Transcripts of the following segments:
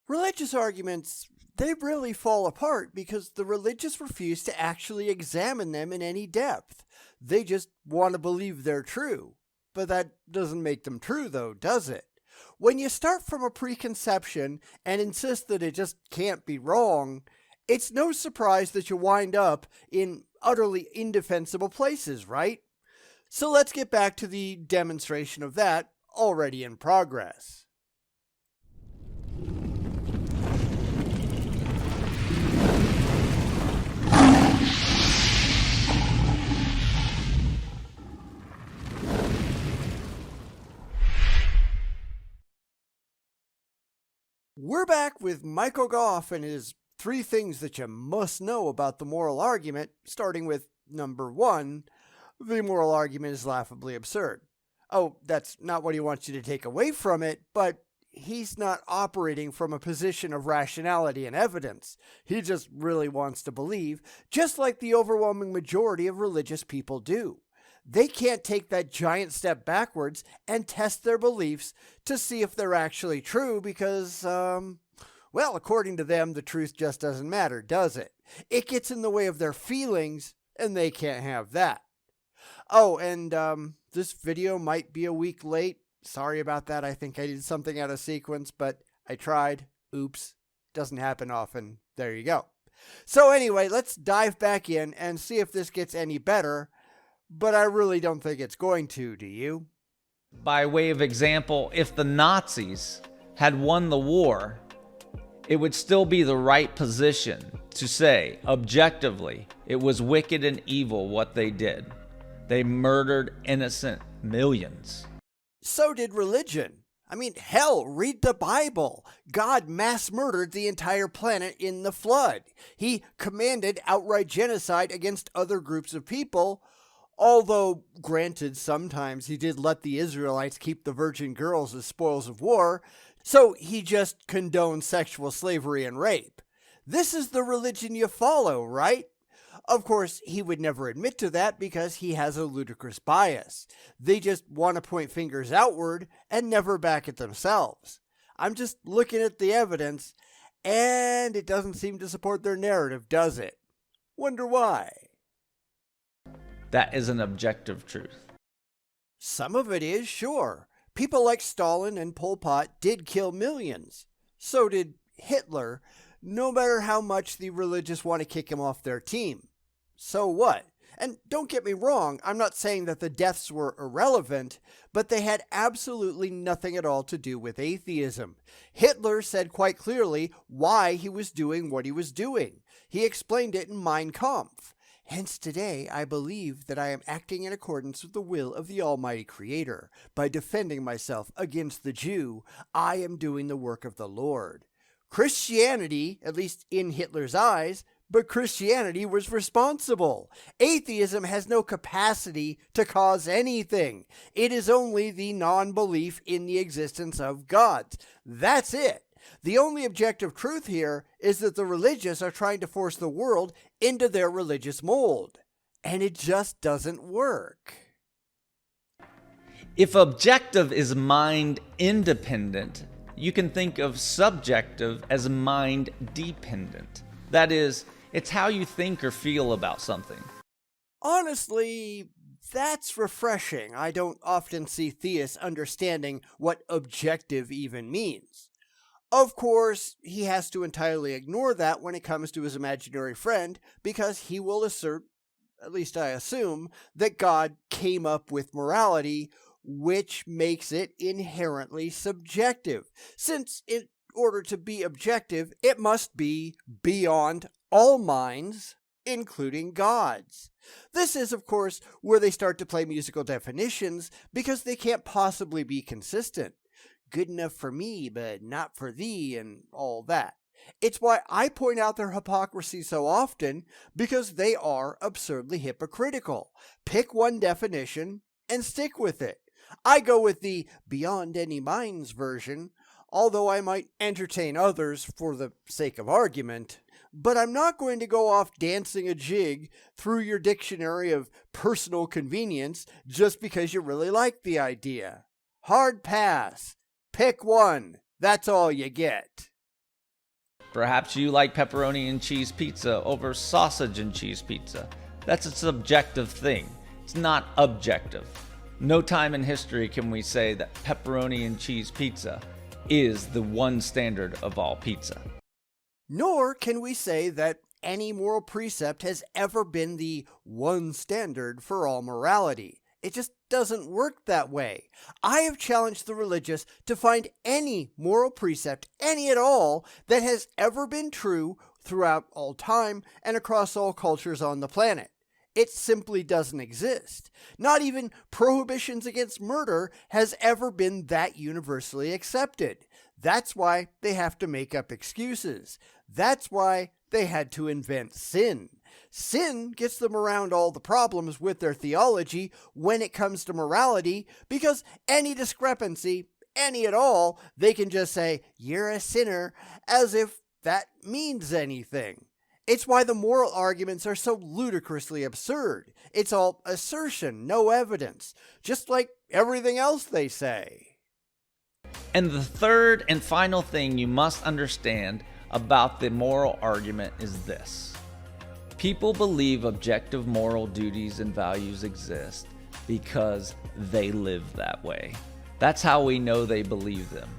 Religious arguments, they really fall apart because the religious refuse to actually examine them in any depth. They just want to believe they're true. But that doesn't make them true, though, does it? When you start from a preconception and insist that it just can't be wrong, it's no surprise that you wind up in utterly indefensible places, right? So let's get back to the demonstration of that already in progress. We're back with Michael Goff and his 3 things that you must know about the moral argument, starting with number 1. The moral argument is laughably absurd. Oh, that's not what he wants you to take away from it, but he's not operating from a position of rationality and evidence. He just really wants to believe, just like the overwhelming majority of religious people do. They can't take that giant step backwards and test their beliefs to see if they're actually true because, well, according to them, the truth just doesn't matter, does it? It gets in the way of their feelings, and they can't have that. Oh, and this video might be a week late. Sorry about that. I think I did something out of sequence, but I tried. Oops. Doesn't happen often. There you go. So anyway, let's dive back in and see if this gets any better. But I really don't think it's going to, do you? By way of example, if the Nazis had won the war, it would still be the right position to say, objectively, it was wicked and evil what they did. They murdered innocent millions. So did religion. I mean, hell, read the Bible. God mass murdered the entire planet in the flood. He commanded outright genocide against other groups of people. Although, granted, sometimes he did let the Israelites keep the virgin girls as spoils of war, so he just condoned sexual slavery and rape. This is the religion you follow, right? Of course, he would never admit to that because he has a ludicrous bias. They just want to point fingers outward and never back at themselves. I'm just looking at the evidence, and it doesn't seem to support their narrative, does it? Wonder why? That is an objective truth. Some of it is, sure. People like Stalin and Pol Pot did kill millions. So did Hitler, no matter how much the religious want to kick him off their team. So what? And don't get me wrong, I'm not saying that the deaths were irrelevant, but they had absolutely nothing at all to do with atheism. Hitler said quite clearly why he was doing what he was doing. He explained it in Mein Kampf. Hence today I believe that I am acting in accordance with the will of the Almighty Creator. By defending myself against the Jew, I am doing the work of the Lord. Christianity, at least in Hitler's eyes, but Christianity was responsible. Atheism has no capacity to cause anything. It is only the non-belief in the existence of God. That's it. The only objective truth here is that the religious are trying to force the world into their religious mold. And it just doesn't work. If objective is mind independent, you can think of subjective as mind dependent. That is, it's how you think or feel about something. Honestly, that's refreshing. I don't often see theists understanding what objective even means. Of course, he has to entirely ignore that when it comes to his imaginary friend, because he will assert, at least I assume, that God came up with morality, which makes it inherently subjective. Since in order to be objective, it must be beyond all minds, including God's. This is, of course, where they start to play musical definitions, because they can't possibly be consistent. Good enough for me, but not for thee, and all that. It's why I point out their hypocrisy so often, because they are absurdly hypocritical. Pick one definition and stick with it. I go with the beyond any minds version, although I might entertain others for the sake of argument. But I'm not going to go off dancing a jig through your dictionary of personal convenience just because you really like the idea. Hard pass. Pick one. That's all you get. Perhaps you like pepperoni and cheese pizza over sausage and cheese pizza. That's a subjective thing. It's not objective. No time in history can we say that pepperoni and cheese pizza is the one standard of all pizza. Nor can we say that any moral precept has ever been the one standard for all morality. It just doesn't work that way. I have challenged the religious to find any moral precept, any at all, that has ever been true throughout all time and across all cultures on the planet. It simply doesn't exist. Not even prohibitions against murder has ever been that universally accepted. That's why they have to make up excuses. That's why they had to invent sin. Sin gets them around all the problems with their theology when it comes to morality, because any discrepancy, any at all, they can just say, "You're a sinner," as if that means anything. It's why the moral arguments are so ludicrously absurd. It's all assertion, no evidence, just like everything else they say. And the third and final thing you must understand about the moral argument is this. People believe objective moral duties and values exist because they live that way. That's how we know they believe them.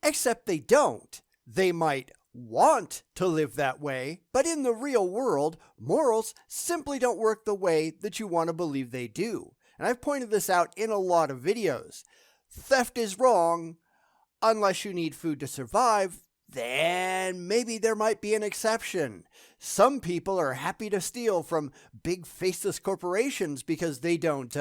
Except they don't. They might want to live that way, but in the real world, morals simply don't work the way that you want to believe they do. And I've pointed this out in a lot of videos. Theft is wrong unless you need food to survive. Then maybe there might be an exception. Some people are happy to steal from big faceless corporations because they don't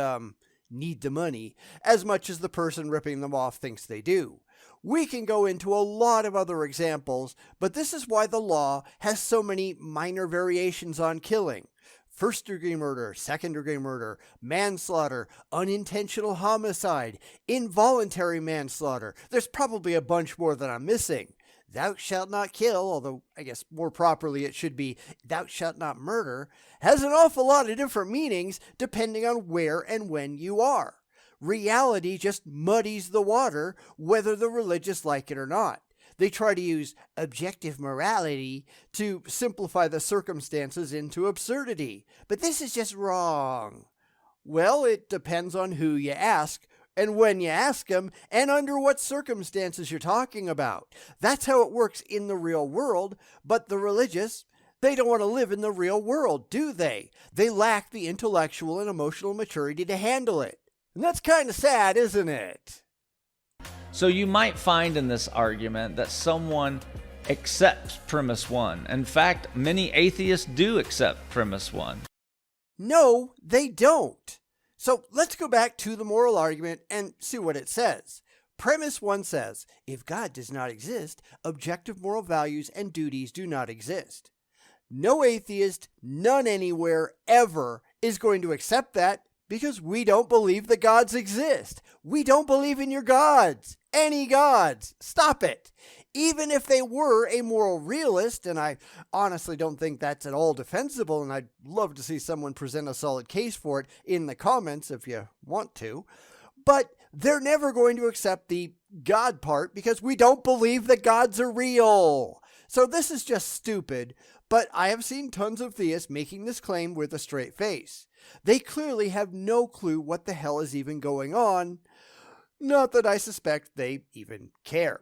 need the money as much as the person ripping them off thinks they do. We can go into a lot of other examples, but this is why the law has so many minor variations on killing. First-degree murder, second-degree murder, manslaughter, unintentional homicide, involuntary manslaughter. There's probably a bunch more that I'm missing. Thou shalt not kill, although I guess more properly it should be thou shalt not murder, has an awful lot of different meanings depending on where and when you are. Reality just muddies the water whether the religious like it or not. They try to use objective morality to simplify the circumstances into absurdity. But this is just wrong. Well, it depends on who you ask, and when you ask them, and under what circumstances you're talking about. That's how it works in the real world, but the religious, they don't want to live in the real world, do they? They lack the intellectual and emotional maturity to handle it. And that's kind of sad, isn't it? So you might find in this argument that someone accepts premise one. In fact, many atheists do accept premise one. No, they don't. So let's go back to the moral argument and see what it says. Premise 1 says, if God does not exist, objective moral values and duties do not exist. No atheist, none anywhere, ever is going to accept that because we don't believe the gods exist. We don't believe in your gods. Any gods. Stop it. Even if they were a moral realist, and I honestly don't think that's at all defensible, and I'd love to see someone present a solid case for it in the comments if you want to, but they're never going to accept the God part because we don't believe that gods are real. So this is just stupid, but I have seen tons of theists making this claim with a straight face. They clearly have no clue what the hell is even going on. Not that I suspect they even care.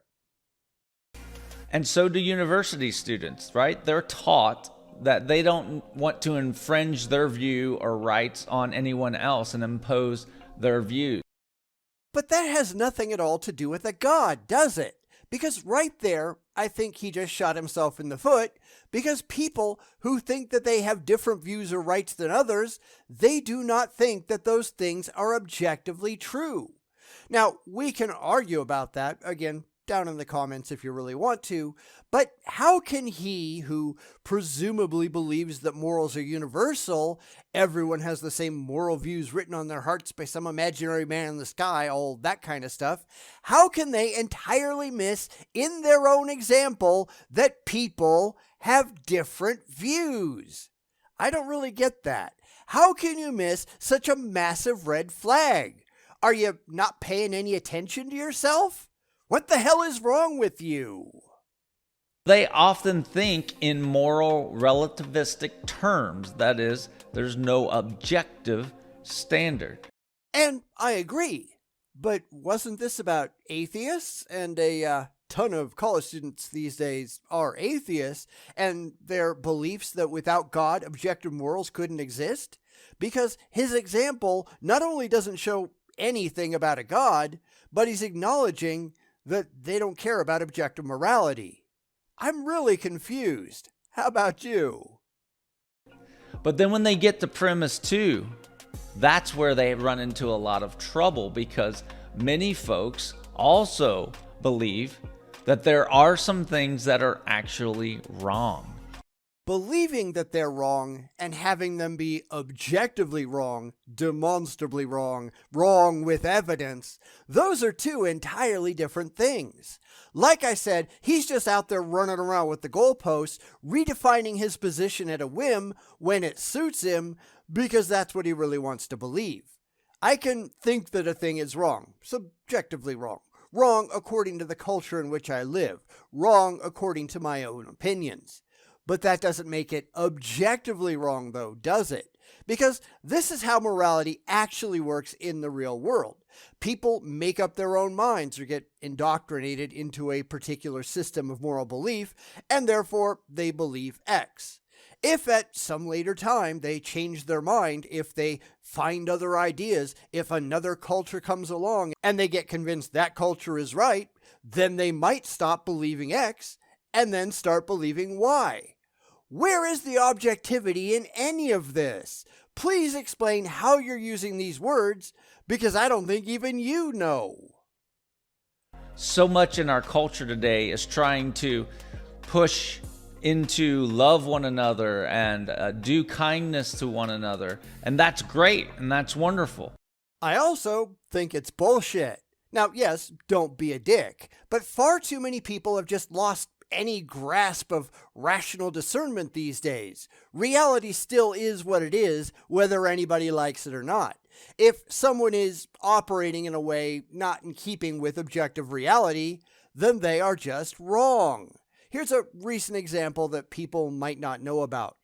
And so do university students, right? They're taught that they don't want to infringe their view or rights on anyone else and impose their views. But that has nothing at all to do with a God, does it? Because right there, I think he just shot himself in the foot, because people who think that they have different views or rights than others, they do not think that those things are objectively true. Now, we can argue about that, again, down in the comments if you really want to, but how can he who presumably believes that morals are universal, everyone has the same moral views written on their hearts by some imaginary man in the sky, all that kind of stuff, how can they entirely miss in their own example that people have different views? I don't really get that. How can you miss such a massive red flag? Are you not paying any attention to yourself? What the hell is wrong with you? They often think in moral relativistic terms. That is, there's no objective standard. And I agree. But wasn't this about atheists? And a ton of college students these days are atheists, and their beliefs that without God, objective morals couldn't exist? Because his example not only doesn't show anything about a God, but he's acknowledging that they don't care about objective morality. I'm really confused. How about you? But then when they get to premise 2, that's where they run into a lot of trouble, because many folks also believe that there are some things that are actually wrong. Believing that they're wrong and having them be objectively wrong, demonstrably wrong, wrong with evidence, those are two entirely different things. Like I said, he's just out there running around with the goalposts, redefining his position at a whim when it suits him, because that's what he really wants to believe. I can think that a thing is wrong, subjectively wrong. Wrong according to the culture in which I live. Wrong according to my own opinions. But that doesn't make it objectively wrong, though, does it? Because this is how morality actually works in the real world. People make up their own minds or get indoctrinated into a particular system of moral belief, and therefore they believe X. If at some later time they change their mind, if they find other ideas, if another culture comes along and they get convinced that culture is right, then they might stop believing X and then start believing Y. Where is the objectivity in any of this? Please explain how you're using these words, because I don't think even you know. So much in our culture today is trying to push into love one another and do kindness to one another. And that's great and that's wonderful. I also think it's bullshit. Now, yes, don't be a dick, but far too many people have just lost any grasp of rational discernment these days. Reality still is what it is, whether anybody likes it or not. If someone is operating in a way not in keeping with objective reality, then they are just wrong. Here's a recent example that people might not know about.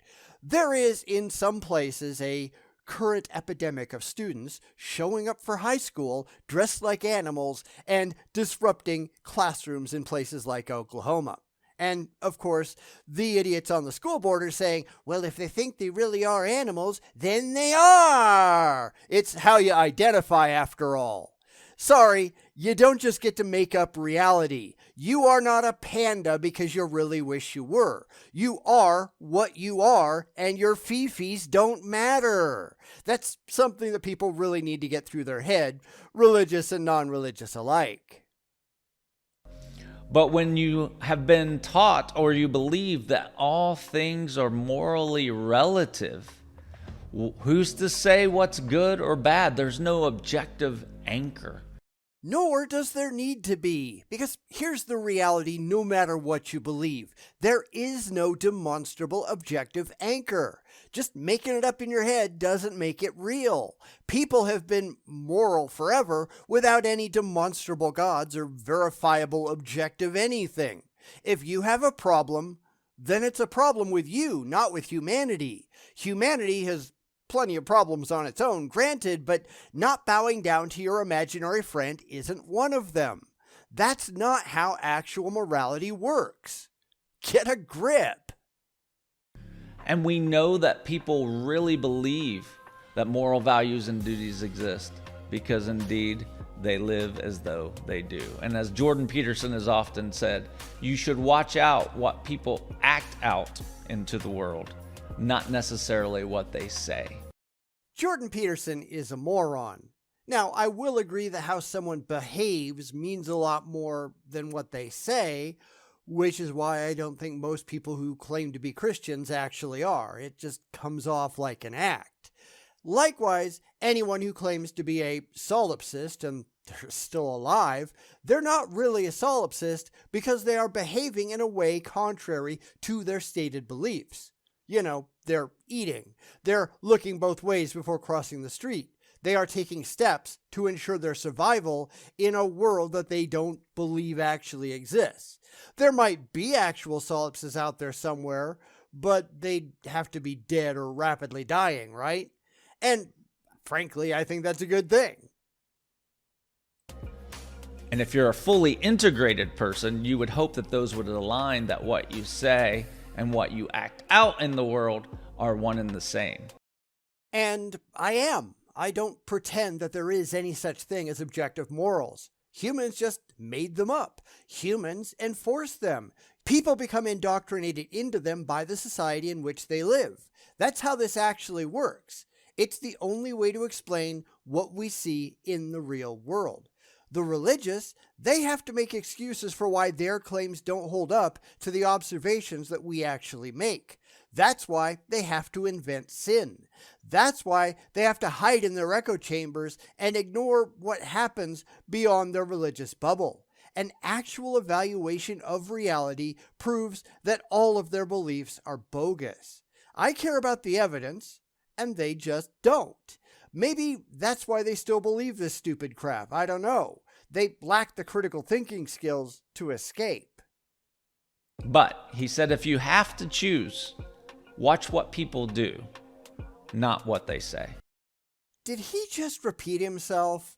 There is, in some places, a current epidemic of students showing up for high school dressed like animals and disrupting classrooms in places like Oklahoma. And, of course, the idiots on the school board are saying, well, if they think they really are animals, then they are. It's how you identify, after all. Sorry, you don't just get to make up reality. You are not a panda because you really wish you were. You are what you are, and your fifis don't matter. That's something that people really need to get through their head, religious and non-religious alike. But when you have been taught or you believe that all things are morally relative, who's to say what's good or bad? There's no objective anchor. Nor does there need to be, because here's the reality no matter what you believe. There is no demonstrable objective anchor. Just making it up in your head doesn't make it real. People have been moral forever without any demonstrable gods or verifiable objective anything. If you have a problem, then it's a problem with you, not with humanity. Humanity has plenty of problems on its own, granted, but not bowing down to your imaginary friend isn't one of them. That's not how actual morality works. Get a grip. And we know that people really believe that moral values and duties exist, because indeed they live as though they do. And as Jordan Peterson has often said, you should watch out what people act out into the world, not necessarily what they say. Jordan Peterson is a moron. Now, I will agree that how someone behaves means a lot more than what they say, which is why I don't think most people who claim to be Christians actually are. It just comes off like an act. Likewise, anyone who claims to be a solipsist and they're still alive, they're not really a solipsist because they are behaving in a way contrary to their stated beliefs. You know, they're eating. They're looking both ways before crossing the street. They are taking steps to ensure their survival in a world that they don't believe actually exists. There might be actual solipses out there somewhere, but they'd have to be dead or rapidly dying, right? And frankly, I think that's a good thing. And if you're a fully integrated person, you would hope that those would align, that what you say and what you act out in the world are one and the same. And I am. I don't pretend that there is any such thing as objective morals. Humans just made them up. Humans enforce them. People become indoctrinated into them by the society in which they live. That's how this actually works. It's the only way to explain what we see in the real world. The religious, they have to make excuses for why their claims don't hold up to the observations that we actually make. That's why they have to invent sin. That's why they have to hide in their echo chambers and ignore what happens beyond their religious bubble. An actual evaluation of reality proves that all of their beliefs are bogus. I care about the evidence, and they just don't. Maybe that's why they still believe this stupid crap. I don't know. They lack the critical thinking skills to escape. But he said if you have to choose, watch what people do, not what they say. Did he just repeat himself?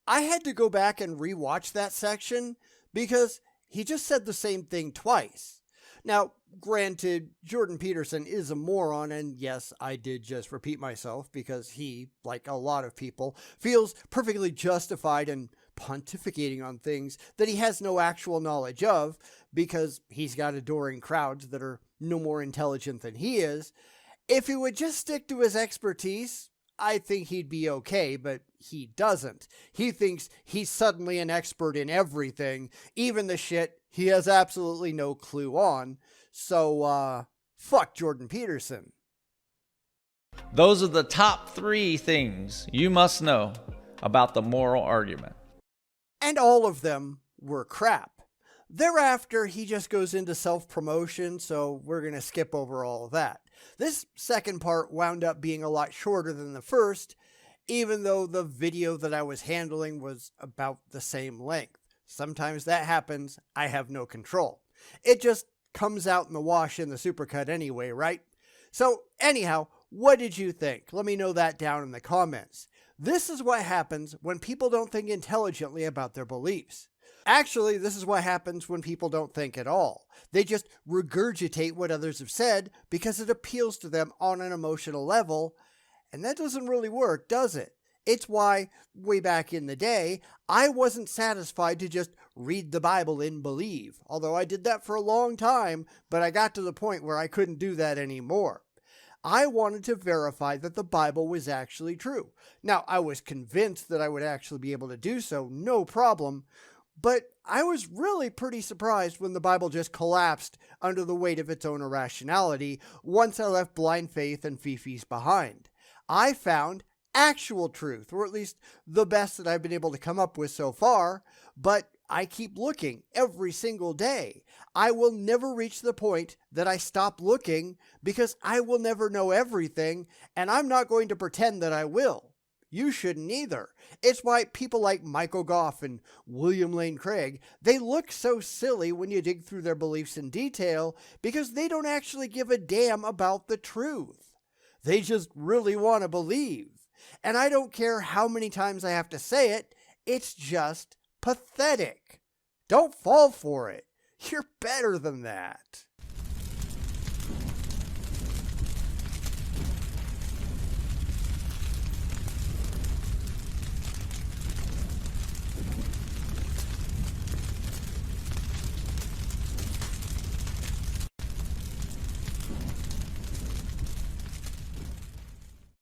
I had to go back and rewatch that section because he just said the same thing twice. Now, granted, Jordan Peterson is a moron, and yes, I did just repeat myself because he, like a lot of people, feels perfectly justified in pontificating on things that he has no actual knowledge of because he's got adoring crowds that are no more intelligent than he is. If he would just stick to his expertise, I think he'd be okay, but he doesn't. He thinks he's suddenly an expert in everything, even the shit he has absolutely no clue on. So, fuck Jordan Peterson. Those are the top 3 things you must know about the moral argument. And all of them were crap. Thereafter, he just goes into self-promotion, so we're going to skip over all of that. This second part wound up being a lot shorter than the first, even though the video that I was handling was about the same length. Sometimes that happens. I have no control. It just comes out in the wash in the supercut anyway, right? So anyhow, what did you think? Let me know that down in the comments. This is what happens when people don't think intelligently about their beliefs. Actually, this is what happens when people don't think at all. They just regurgitate what others have said because it appeals to them on an emotional level, and that doesn't really work, does it? It's why, way back in the day, I wasn't satisfied to just read the Bible and believe, although I did that for a long time, but I got to the point where I couldn't do that anymore. I wanted to verify that the Bible was actually true. Now, I was convinced that I would actually be able to do so, no problem, but I was really pretty surprised when the Bible just collapsed under the weight of its own irrationality once I left blind faith and fifis behind. I found actual truth, or at least the best that I've been able to come up with so far, but I keep looking every single day. I will never reach the point that I stop looking because I will never know everything, and I'm not going to pretend that I will. You shouldn't either. It's why people like Michael Goff and William Lane Craig, they look so silly when you dig through their beliefs in detail because they don't actually give a damn about the truth. They just really want to believe. And I don't care how many times I have to say it, it's just pathetic. Don't fall for it. You're better than that.